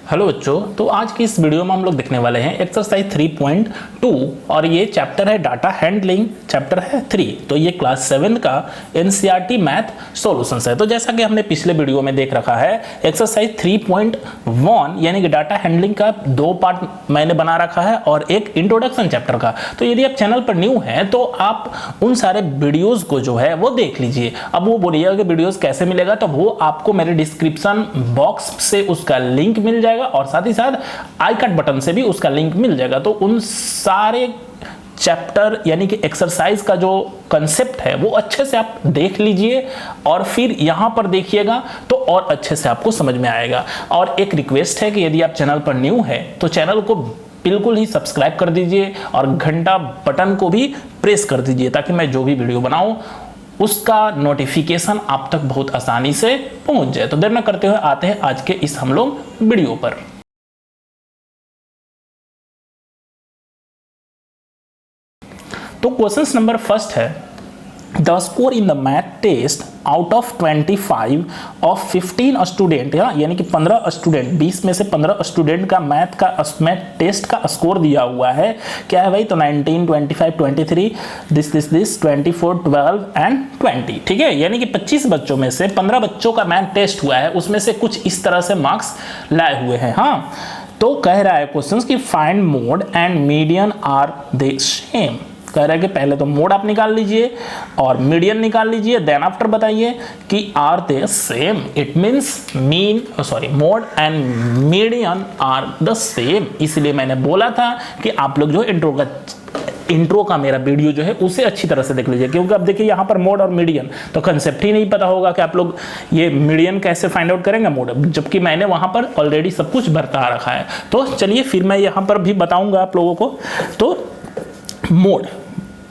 Hello बच्चों, तो आज की इस वीडियो में हम लोग देखने वाले हैं एक्सरसाइज 3.2 और ये चैप्टर है डाटा हैंडलिंग, चैप्टर है 3। तो ये क्लास 7 का एनसीईआरटी मैथ सॉल्यूशंस है। तो जैसा कि हमने पिछले वीडियो में देख रखा है, एक्सरसाइज 3.1 यानी कि डाटा हैंडलिंग का 2 पार्ट मैंने बना रखा है और एक इंट्रोडक्शन चैप्टर का। तो यदि आप चैनल पर न्यू हैं तो आप उन सारे वीडियोज को जो है वो देख लीजिए। अब वो बोलिएगा कि वीडियोज कैसे मिलेगा, तो वो आपको मेरे डिस्क्रिप्शन बॉक्स से उसका लिंक मिल जाएगा और साथ ही साथ आई कार्ड बटन से भी उसका लिंक मिल जाएगा। तो उन सारे चैप्टर यानी कि एक्सरसाइज का जो कंसेप्ट है वो अच्छे से आप देख लीजिए और फिर यहां पर देखिएगा तो और अच्छे से आपको समझ में आएगा। और एक रिक्वेस्ट है कि यदि आप चैनल पर न्यू है तो चैनल को बिल्कुल ही सब्सक्राइब कर दीजिए और घंटा बटन को भी प्रेस कर दीजिए ताकि मैं जो भी वीडियो बनाऊं उसका नोटिफिकेशन आप तक बहुत आसानी से पहुंच जाए। तो देर न करते हुए आते हैं आज के इस हम लोग वीडियो पर। तो क्वेश्चन नंबर फर्स्ट है, the score in the math test out of 25 of 15 student, यानी कि 15 स्टूडेंट, 20 में से 15 स्टूडेंट का मैथ टेस्ट का स्कोर दिया हुआ है। क्या है भाई? तो 19, 25, 23, दिस 24, 12 एंड 20। ठीक है, यानी कि 25 बच्चों में से 15 बच्चों का मैथ टेस्ट हुआ है, उसमें से कुछ इस तरह से मार्क्स लाए हुए हैं। हाँ, तो कह रहा है क्वेश्चन कि find mode and median are they same. कह रहा है कि पहले तो मोड आप निकाल लीजिए और मीडियन निकाल लीजिए, देन आफ्टर बताइए कि are they same. It means mode and median are the same. इसलिए मैंने बोला था कि आप लोग जो इंट्रो का मेरा वीडियो जो है उसे अच्छी तरह से देख लीजिए, क्योंकि अब देखिए यहाँ पर मोड और मीडियन तो कंसेप्ट ही नहीं पता होगा कि आप लोग ये मीडियन कैसे फाइंड आउट करेंगे मोड, जबकि मैंने वहाँ पर ऑलरेडी सब कुछ बता रखा है। तो चलिए फिर मैं यहाँ पर भी बताऊँगा आप लोगों को। तो मोड,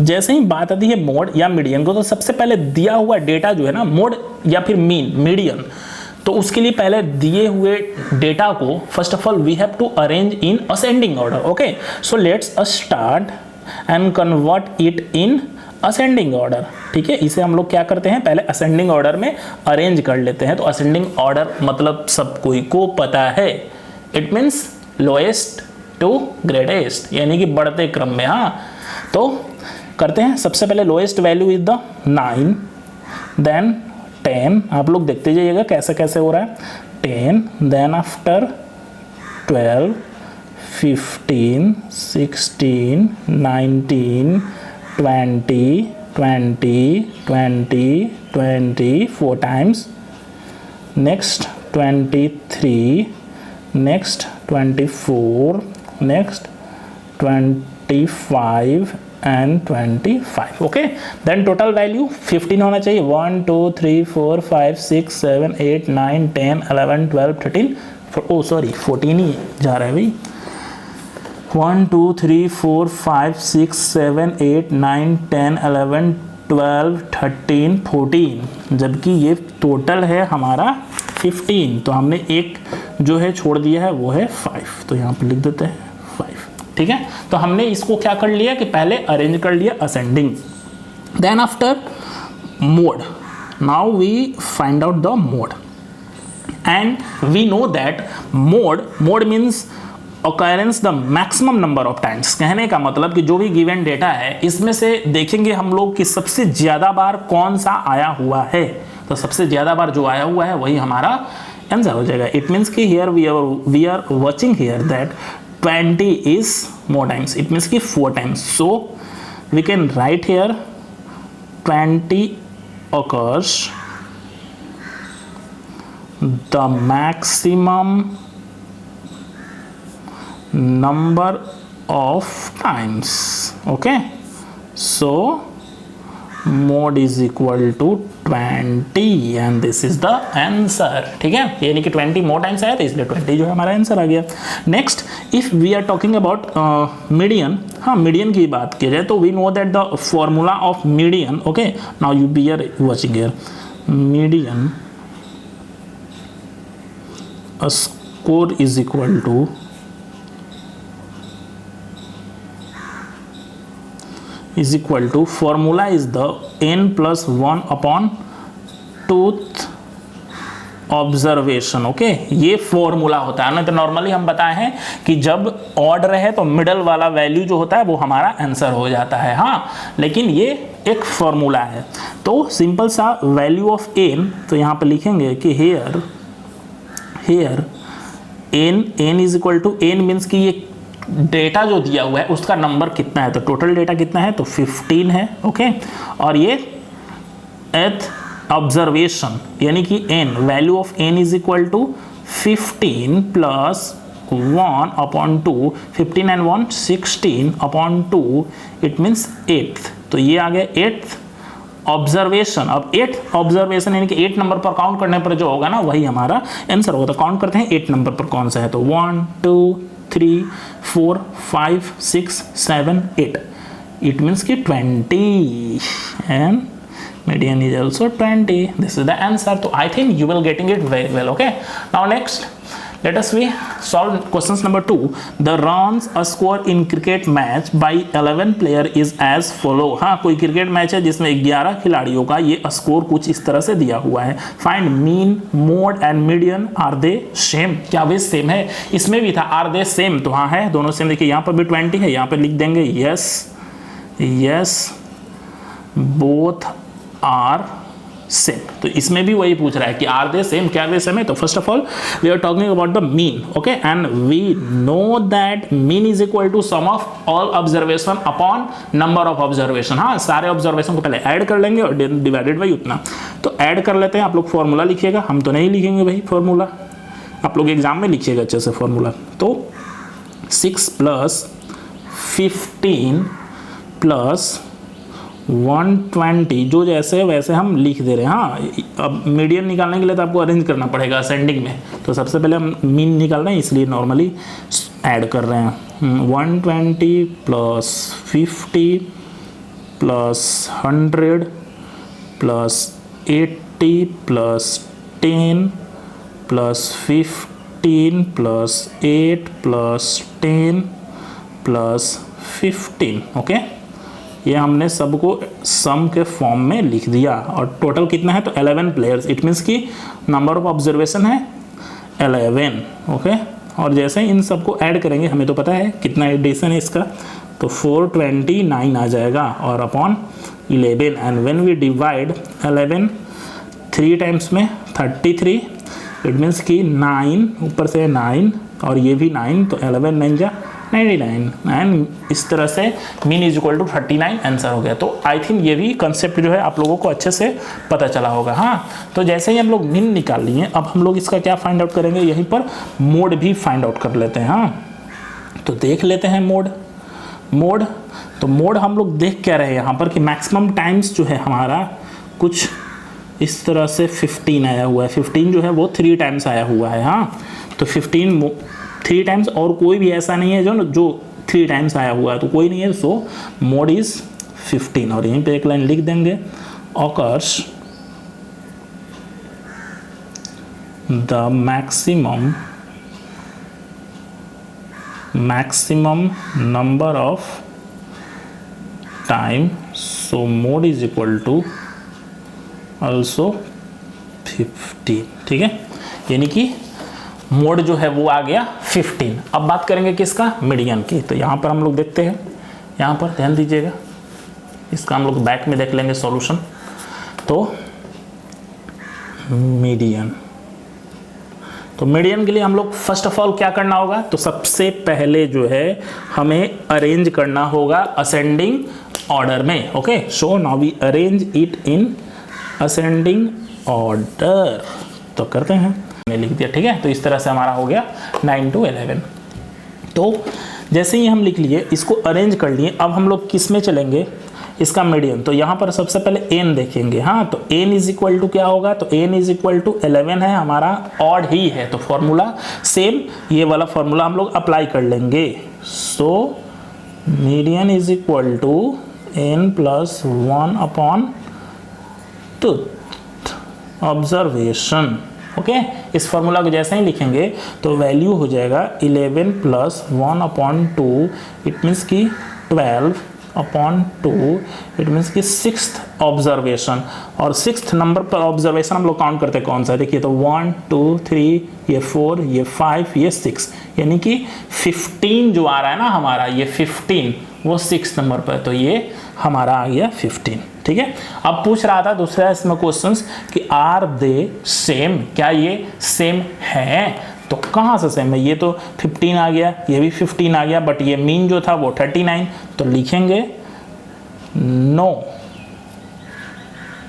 जैसे ही बात आती है मोड या मीडियन को, तो सबसे पहले दिया हुआ डेटा जो है ना, मोड या फिर मीडियन, तो उसके लिए पहले दिए हुए डेटा को first of all we have to arrange in ascending order. Okay, so let's start and convert it in ascending order. ठीक है, इसे हम लोग क्या करते हैं, पहले असेंडिंग ऑर्डर में अरेंज कर लेते हैं। तो असेंडिंग ऑर्डर मतलब सब कोई को पता है, it means lowest to greatest, यानी कि बढ़ते क्रम में। हाँ, तो करते हैं। सबसे पहले lowest value is the 9, then 10। आप लोग देखते जाइएगा कैसे कैसे हो रहा है। 10, then after 12, 15, 16, 19, 20, 20, 20, 20 4 times, next 23, next 24, next 25 and 25। Okay, then total value 15 होना चाहिए। 1 2 3 4 5 6 7 8 9 10 11 12 13, ओ सॉरी 14 ही जा रहा है भाई। 1 2 3 4 5 6 7 8 9 10 11 12 13 14, जबकि ये टोटल है हमारा 15। तो हमने एक जो है छोड़ दिया है वो है 5, तो यहाँ पर लिख देते हैं 5। ठीक है, तो हमने इसको क्या कर लिया कि पहले अरेंज कर लिया ascending, then after mode, now we find out the mode and we know that mode means occurrence the maximum number of times. कहने का मतलब कि जो भी गिवन डेटा है इसमें से देखेंगे हम लोग कि सबसे ज्यादा बार कौन सा आया हुआ है। तो सबसे ज्यादा बार जो आया हुआ है वही हमारा आंसर हो जाएगा। इट मीन्स कि here we are watching here that 20 is more times, it means कि 4 times, so we can write here 20 occurs the maximum number of times। okay, so mod is equal to 20 and this is the answer। ठीक है, यानी कि 20 more times आया तो इसलिए 20 जो है हमारा आंसर आ गया। Next, if we are talking about median, हाँ मीडियन की बात की जाए तो we know that the formula of median. Okay, now you be are watching here, median score is equal to formula is the n plus 1 upon tooth observation. Okay, ये formula होता है ना। तो नॉर्मली हम बताए हैं कि जब ऑड रहे तो मिडल वाला वैल्यू जो होता है वो हमारा आंसर हो जाता है। हाँ, लेकिन ये एक फॉर्मूला है। तो सिंपल सा वैल्यू ऑफ एन, तो यहाँ पे लिखेंगे कि here n is equal to, n means कि ये डेटा जो दिया हुआ है उसका नंबर कितना है। तो टोटल डेटा कितना है, तो 15 है। ओके, और ये एथ ऑब्जर्वेशन यानी कि n, value of n is equal to 15 plus 1 upon 2, 15 and 1 16 upon 2, it means 8th। तो ये आ गया 8th ऑब्जर्वेशन। अब 8th ऑब्जर्वेशन यानी कि 8 नंबर पर काउंट करने पर जो होगा ना वही हमारा आंसर होगा। तो काउंट करते हैं 8 नंबर पर कौन सा है। तो 1 2 3 4 5 6 7 8, इट मीन्स कि 20 and median is also 20. This is the answer. So I think you will getting it very well. Okay, now next let us we solve questions number 2. The runs a score in cricket match by 11 player is as follow. हाँ, कोई cricket match है जिसमें 11 खिलाड़ियों का ये score कुछ इस तरह से दिया हुआ है। Find mean, mode and median, are they same. क्या वे सेम है? इसमें भी था आर दे सेम, तो हाँ है, दोनों सेम। देखिए यहाँ पर भी 20 है, यहाँ पर लिख देंगे यस बोथ आर सेम। तो इसमें भी वही पूछ रहा है कि आर दे सेम, क्या वे सेम है। तो first of all we are talking about the mean. Okay, and we know that mean is equal to sum of all observation upon number of observation. हाँ, सारे ऑब्जर्वेशन को पहले add कर लेंगे और डिवाइडेड बाई उतना। तो ऐड कर लेते हैं। आप लोग फॉर्मूला लिखिएगा, हम तो नहीं लिखेंगे भाई फॉर्मूला, आप लोग एग्जाम में लिखिएगा अच्छे से फॉर्मूला। तो 6 प्लस 15 प्लस 120, जो जैसे वैसे हम लिख दे रहे हैं। हाँ, अब मीडियन निकालने के लिए तो आपको अरेंज करना पड़ेगा असेंडिंग में। तो सबसे पहले हम मीन निकाल रहे हैं, इसलिए नॉर्मली ऐड कर रहे हैं। 120 plus 50 plus 100 plus 80 plus 10 plus 15 plus 8 plus 10 plus 15। Okay, ये हमने सबको सम के फॉर्म में लिख दिया। और टोटल कितना है, तो 11 प्लेयर्स, इट मीन्स कि नंबर ऑफ ऑब्जर्वेशन है 11। ओके, और जैसे इन सबको ऐड करेंगे, हमें तो पता है कितना एडिशन है इसका, तो 429 आ जाएगा और upon 11। And when we divide 11 3 times में 33, इट मीन्स कि 9 ऊपर से 9 और ये भी 9, तो 11 9 जा 99 एंड इस तरह से mean is equal to 39 answer हो गया। तो आई थिंक ये भी कंसेप्ट जो है आप लोगों को अच्छे से पता चला होगा। हाँ, तो जैसे ही हम लोग मीन निकाल लिए, अब हम लोग इसका क्या फाइंड आउट करेंगे, यहीं पर मोड भी फाइंड आउट कर लेते हैं। हाँ, तो देख लेते हैं मोड। तो मोड हम लोग देख क्या रहे हैं यहाँ पर कि मैक्सिमम टाइम्स जो है हमारा कुछ इस तरह से 15 आया हुआ है। 15 जो है वो 3 टाइम्स आया हुआ है। हाँ, तो 15 3 टाइम्स, और कोई भी ऐसा नहीं है जो 3 टाइम्स आया हुआ है, तो कोई नहीं है। सो मोड इज 15 और यहीं पे एक लाइन लिख देंगे, occurs the maximum number of time, so mode is equal to also 15। ठीक है, यानी कि मोड जो है वो आ गया 15। अब बात करेंगे किसका, मीडियन की। तो यहाँ पर हम लोग देखते हैं, यहाँ पर ध्यान दीजिएगा, इसका हम लोग बैक में देख लेंगे सॉल्यूशन। तो मीडियन, तो मीडियन के लिए हम लोग फर्स्ट ऑफ ऑल क्या करना होगा, तो सबसे पहले जो है हमें अरेंज करना होगा असेंडिंग ऑर्डर में। Okay, so now we arrange it in ascending order. तो करते हैं, लिख दिया। ठीक है, तो इस तरह से हमारा हो गया 9 to 11। तो जैसे ही हम लिख लिए, इसको अरेंज कर लिए, अब हम लोग किस में चलेंगे, इसका मीडियन। तो यहाँ पर सबसे पहले n देखेंगे। हाँ, तो n इज इक्वल टू क्या होगा, तो n इज इक्वल टू 11 है, हमारा ऑड ही है, तो फॉर्मूला सेम ये वाला फॉर्मूला हम लोग अप्लाई कर लेंगे। So median is equal to n plus 1 upon 2 observation. Okay, इस फॉर्मूला को जैसे ही लिखेंगे तो वैल्यू हो जाएगा 11 प्लस 1 अपॉन 2, इट मीन्स कि 12 अपॉन 2, इट मीन्स कि 6th ऑब्जर्वेशन, और 6th नंबर पर ऑब्जर्वेशन हम लोग काउंट करते हैं कौन सा है, देखिए तो 1 2 3, ये 4, ये 5, ये 6, यानी कि 15 जो आ रहा है ना हमारा, ये 15 वो 6th नंबर पर, तो ये हमारा आ गया 15। ठीक है, अब पूछ रहा था दूसरा इसमें क्वेश्चंस कि आर दे सेम, क्या ये सेम है, तो कहाँ से सेम है, ये तो 15 आ गया, ये भी 15 आ गया, बट ये मीन जो था वो 39, तो लिखेंगे no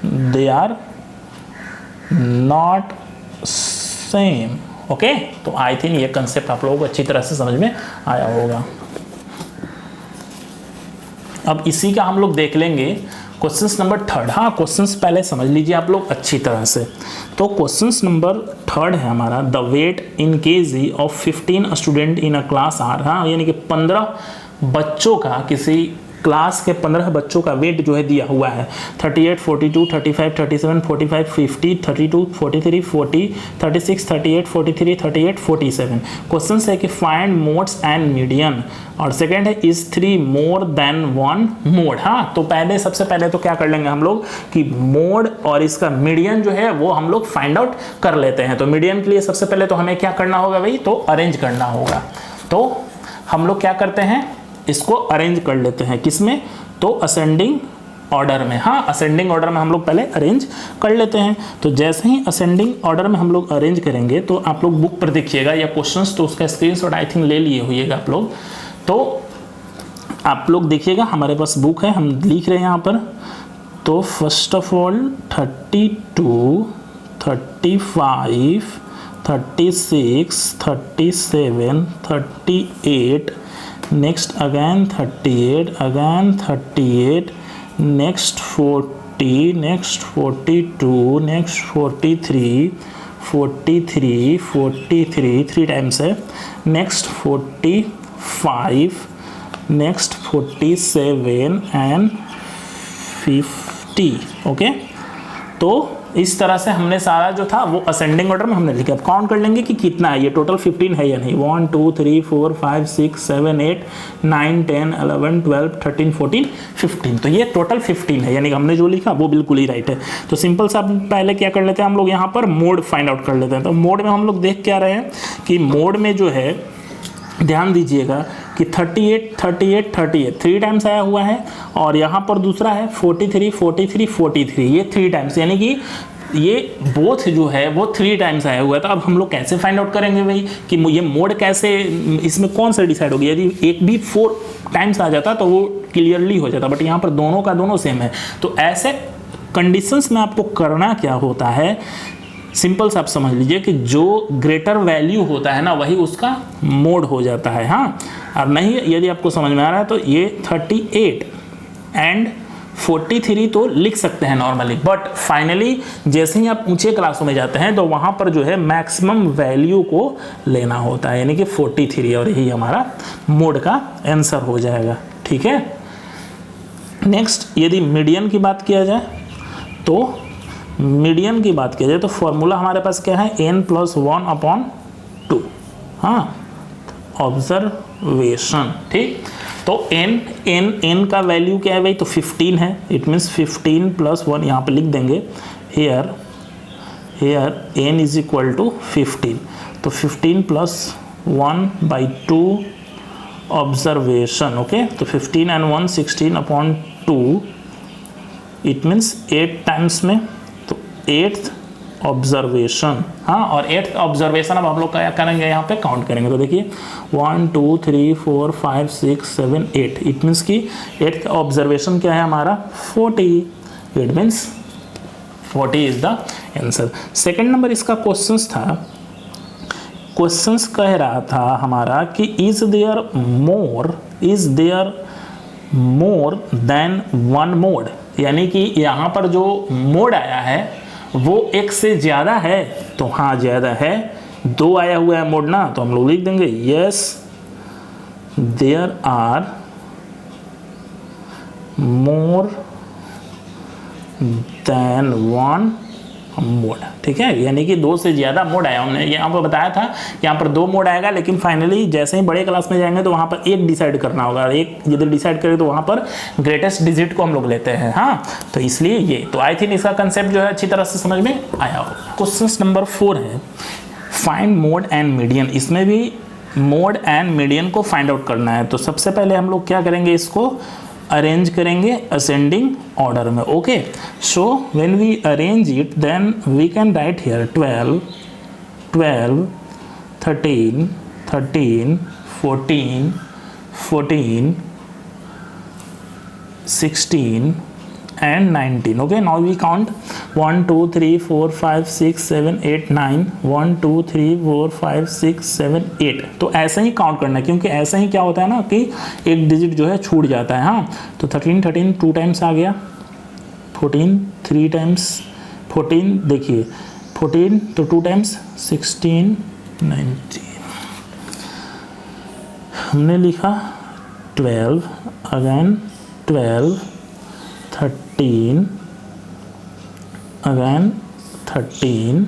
they are not same. Okay, तो आई थिंक ये कंसेप्ट आप लोगों को अच्छी तरह से समझ में आया होगा। अब इसी का हम लोग देख लेंगे क्वेश्चन नंबर 3। हाँ, क्वेश्चन पहले समझ लीजिए आप लोग अच्छी तरह से। तो क्वेश्चन नंबर 3 है हमारा, the weight in kg of 15 student in a class are. हाँ, यानी कि 15 बच्चों का, किसी क्लास के 15 बच्चों का वेट जो है दिया हुआ है 38, 42, 35, 37, 45, 50, 32, 43, 40, 36, 38, 43, 38, 47। क्वेश्चन है कि फाइंड मोड्स एंड मीडियन, और सेकंड है इज 3 मोर देन 1 मोड। हाँ, तो पहले सबसे पहले तो क्या कर लेंगे हम लोग कि मोड और इसका मीडियन जो है वो हम लोग फाइंड आउट कर लेते हैं। तो मीडियन के लिए सबसे पहले तो हमें क्या करना होगा भाई, तो अरेंज करना होगा। तो हम लोग क्या करते हैं, इसको अरेंज कर लेते हैं, किसमें, तो असेंडिंग ऑर्डर में। हाँ, असेंडिंग ऑर्डर में हम लोग पहले अरेंज कर लेते हैं। तो जैसे ही असेंडिंग ऑर्डर में हम लोग अरेंज करेंगे, तो आप लोग बुक पर देखिएगा या क्वेश्चंस, तो उसका स्क्रीनशॉट आई थिंक ले लिए होइएगा आप लोग। तो आप लोग देखिएगा, हमारे पास बुक है, हम लिख रहे हैं यहाँ पर। तो first of all 32, 35, 36, 37, 38, next again 38, again 38, next 40, next 42, next 43, 43, 43 3 times है, next 45, next 47 and 50। ओके, तो इस तरह से हमने सारा जो था वो असेंडिंग ऑर्डर में हमने लिखा। अब काउंट कर लेंगे कि कितना है, ये टोटल 15 है या नहीं। 1 2 3 4 5 6 7 8 9 10 11 12 13 14 15, तो ये टोटल 15 है, यानी कि हमने जो लिखा वो बिल्कुल ही राइट है। तो सिंपल सा पहले क्या कर लेते हैं हम लोग, यहाँ पर मोड फाइंड आउट कर लेते हैं। तो मोड में हम लोग देख क्या रहे हैं कि मोड में जो है, ध्यान दीजिएगा कि 38 38 38 3 टाइम्स आया हुआ है, और यहाँ पर दूसरा है 43 43 43, ये 3 टाइम्स, यानी कि ये बोथ जो है वो 3 टाइम्स आया हुआ है। तो अब हम लोग कैसे फाइंड आउट करेंगे भाई कि ये मोड कैसे, इसमें कौन सा डिसाइड होगी। यदि एक भी 4 टाइम्स आ जाता तो वो क्लियरली हो जाता, बट यहाँ पर दोनों का दोनों सेम है। तो ऐसे कंडीशंस में आपको करना क्या होता है, सिंपल सा आप समझ लीजिए कि जो ग्रेटर वैल्यू होता है ना, वही उसका मोड हो जाता है। हाँ, अब नहीं यदि आपको समझ में आ रहा है तो ये 38 एंड 43 तो लिख सकते हैं नॉर्मली, बट फाइनली जैसे ही आप ऊंचे क्लासों में जाते हैं तो वहाँ पर जो है मैक्सिमम वैल्यू को लेना होता है, यानी कि 43, और यही हमारा मोड का आंसर हो जाएगा। ठीक है, नेक्स्ट यदि मीडियन की बात किया जाए, तो मीडियन की बात किया जाए तो फॉर्मूला हमारे पास क्या है, n+1/2। हाँ, ऑब्जर्वेशन। ठीक, तो n का वैल्यू क्या है भाई, तो 15 है, इट मीन्स 15 + 1 यहाँ पे लिख देंगे। हेयर n = 15, तो 15 + 1/2 ऑब्जर्वेशन। ओके, तो 15 and 1 16/2, इट मीन्स 8 टाइम्स में, तो 8th ऑब्जर्वेशन। हाँ, और 8th ऑब्जर्वेशन अब हम लोग क्या करेंगे, यहाँ पे काउंट करेंगे। तो देखिए 1 2 3 4 5 6 7 8, इट मीन्स कि 8th ऑब्जर्वेशन क्या है हमारा, 40, it means 40 is the answer. Second number इसका क्वेश्चंस था, क्वेश्चंस कह रहा था हमारा कि is there more than 1 mode, यानी कि यहाँ पर जो मोड आया है वो एक से ज़्यादा है। तो हाँ, ज़्यादा है, 2 आया हुआ है मोड ना, तो हम लोग लिख देंगे yes there are more than 1 mode, ठीक है, यानी कि 2 से ज़्यादा मोड आया। हमने यहाँ पर बताया था कि यहाँ पर 2 मोड आएगा, लेकिन फाइनली जैसे ही बड़े क्लास में जाएंगे तो वहाँ पर एक डिसाइड करना होगा, एक यदि डिसाइड करें तो वहाँ पर ग्रेटेस्ट डिजिट को हम लोग लेते हैं। हाँ, तो इसलिए ये, तो आई थिंक इसका कंसेप्ट जो है अच्छी तरह से समझ में आया होगा। क्वेश्चन नंबर 4 है फाइंड मोड एंड मीडियन। इसमें भी मोड एंड मीडियन को फाइंड आउट करना है। तो सबसे पहले हम लोग क्या करेंगे, इसको अरेंज करेंगे असेंडिंग ऑर्डर में। Okay, so when we arrange it then we can write here 12 12 13 13 14 14 16 and 19. Okay, now we count 1 2 3 4 5 6 7 8 9 1 2 3 4 5 6 7 8। तो ऐसे ही काउंट करना है, क्योंकि ऐसे ही क्या होता है ना कि एक डिजिट जो है छूट जाता है। हाँ, तो 13 13 2 टाइम्स आ गया, 14 3 टाइम्स 14, देखिए 14 तो 2 टाइम्स 16 19। हमने लिखा 12 अगेन 12 13 अगेन 13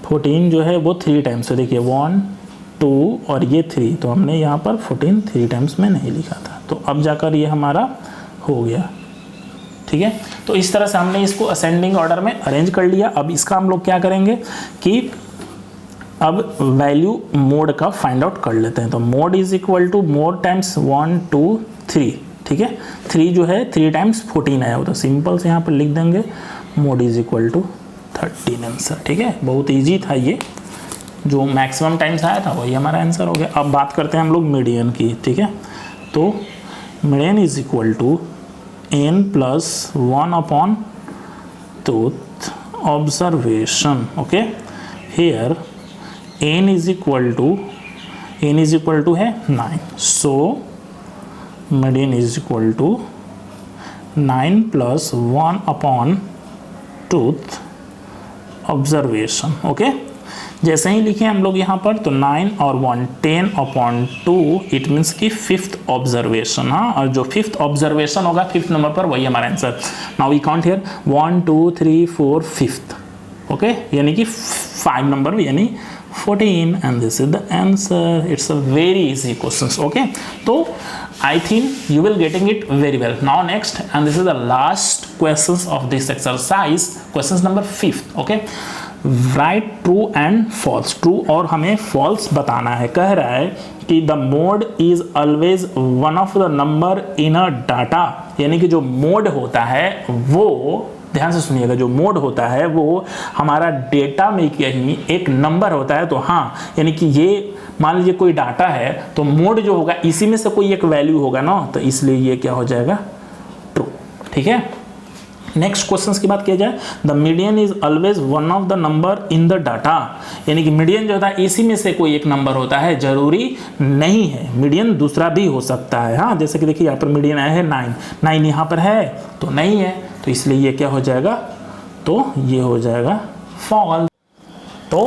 14 जो है वो 3 टाइम्स है। देखिए 1 2 और ये 3, तो हमने यहाँ पर 14 3 टाइम्स में नहीं लिखा था, तो अब जाकर ये हमारा हो गया। ठीक है, तो इस तरह से हमने इसको असेंडिंग ऑर्डर में अरेंज कर लिया। अब इसका हम लोग क्या करेंगे कि अब वैल्यू मोड का फाइंड आउट कर लेते हैं। तो mode is equal to mode times 1 2 3, ठीक है, 3 जो है 3 टाइम्स 14 आया हो, तो सिंपल से यहाँ पर लिख देंगे mode is equal to 13 answer. ठीक है, बहुत इजी था ये, जो मैक्सिमम टाइम्स आया था वही हमारा आंसर हो गया। अब बात करते हैं हम लोग मीडियन की। ठीक है, तो median is equal to n plus 1 upon tooth observation. Okay, here n is equal to है 9, so median is equal to 9 plus 1 upon tooth observation. Okay, जैसे ही लिखे हम लोग यहाँ पर, तो 9 और 1 10 अपॉन 2, इट मीन्स कि 5th ऑब्जर्वेशन। हाँ, और जो 5th ऑब्जर्वेशन होगा 5th नंबर पर, वही हमारा answer. Now we count here 1 2 3 4 5th। Okay, यानी कि 5 नंबर यानी 14, and this is the answer. It's a very easy questions. Okay, so I think you will getting it very well. Now next, and this is the last questions of this exercise, questions number 5th. Okay, write true and false. True और हमें false बताना है। कह रहा है कि the mode is always one of the number in a data, यानी कि जो mode होता है वो, ध्यान से सुनिएगा, जो मोड होता है वो हमारा डेटा में कहीं एक नंबर होता है। तो हाँ, यानी कि ये मान लीजिए कोई डाटा है, तो मोड जो होगा इसी में से कोई एक वैल्यू होगा ना, तो इसलिए ये क्या हो जाएगा, ट्रू। ठीक है, नेक्स्ट क्वेश्चन की बात किया जाए, the median is always one of the number in the data, यानी कि मीडियन जो होता है इसी में से कोई एक नंबर होता है, जरूरी नहीं है, मीडियन दूसरा भी हो सकता है। हाँ, जैसे कि देखिए यहाँ पर मीडियन आया है 9 यहाँ पर है तो नहीं है, तो इसलिए ये क्या हो जाएगा, तो ये हो जाएगा फॉल्स। तो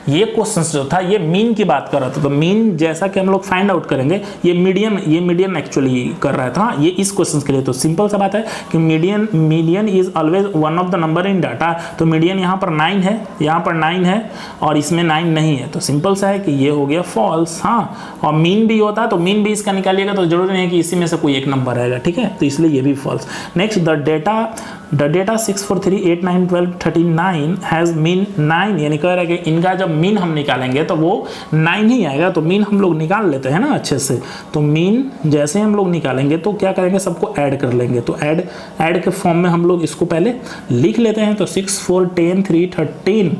ये क्वेश्चन जो था ये मीन की बात कर रहा था, तो मीन जैसा कि हम लोग फाइंड आउट करेंगे, ये मीडियन एक्चुअली कर रहा था ये इस क्वेश्चन के लिए। तो सिंपल सा बात है कि median is always one of the number in data, तो मीडियन यहाँ पर 9 है, यहाँ पर 9 है और इसमें 9 नहीं है, तो सिंपल सा है कि ये हो गया फॉल्स। हाँ, और मीन भी होता तो मीन भी इसका निकालिएगा, तो जरूरी नहीं है कि इसी में से कोई एक नंबर आएगा। ठीक है, तो इसलिए ये भी false. Next, the data 6 4 3 8 9 12 39 has mean 9, यानी कह रहा है कि इनका जब मीन हम निकालेंगे तो वो 9 ही आएगा। तो मीन हम लोग निकाल लेते हैं ना अच्छे से, तो मीन जैसे हम लोग निकालेंगे तो क्या करेंगे, सबको ऐड कर लेंगे। तो ऐड के फॉर्म में हम लोग इसको पहले लिख लेते हैं। तो 6 4 10 3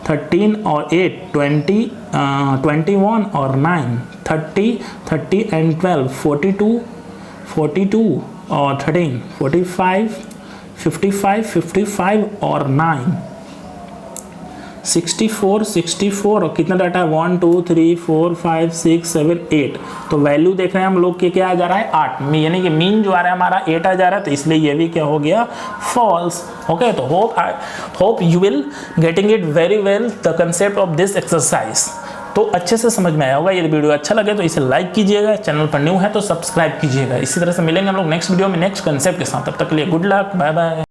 13 और 8 20 21 और 9 30 एंड 12 42 और 13 45 55 और 9 64 और कितना डाटा है 1 2 3 4 5 6 7 8। तो वैल्यू देख रहे हैं हम लोग के क्या आ जा रहा है 8, यानी कि मीन जो आ रहा है हमारा 8 आ जा रहा है, तो इसलिए ये भी क्या हो गया फॉल्स। ओके, तो hope you will getting it very well the concept of this exercise. तो अच्छे से समझ में आया होगा। यदि वीडियो अच्छा लगे तो इसे लाइक कीजिएगा, चैनल पर न्यू है तो सब्सक्राइब कीजिएगा। इसी तरह से मिलेंगे हम लोग नेक्स्ट वीडियो में नेक्स्ट कंसेप्ट के साथ। तब तक के लिए गुड लक, बाय बाय।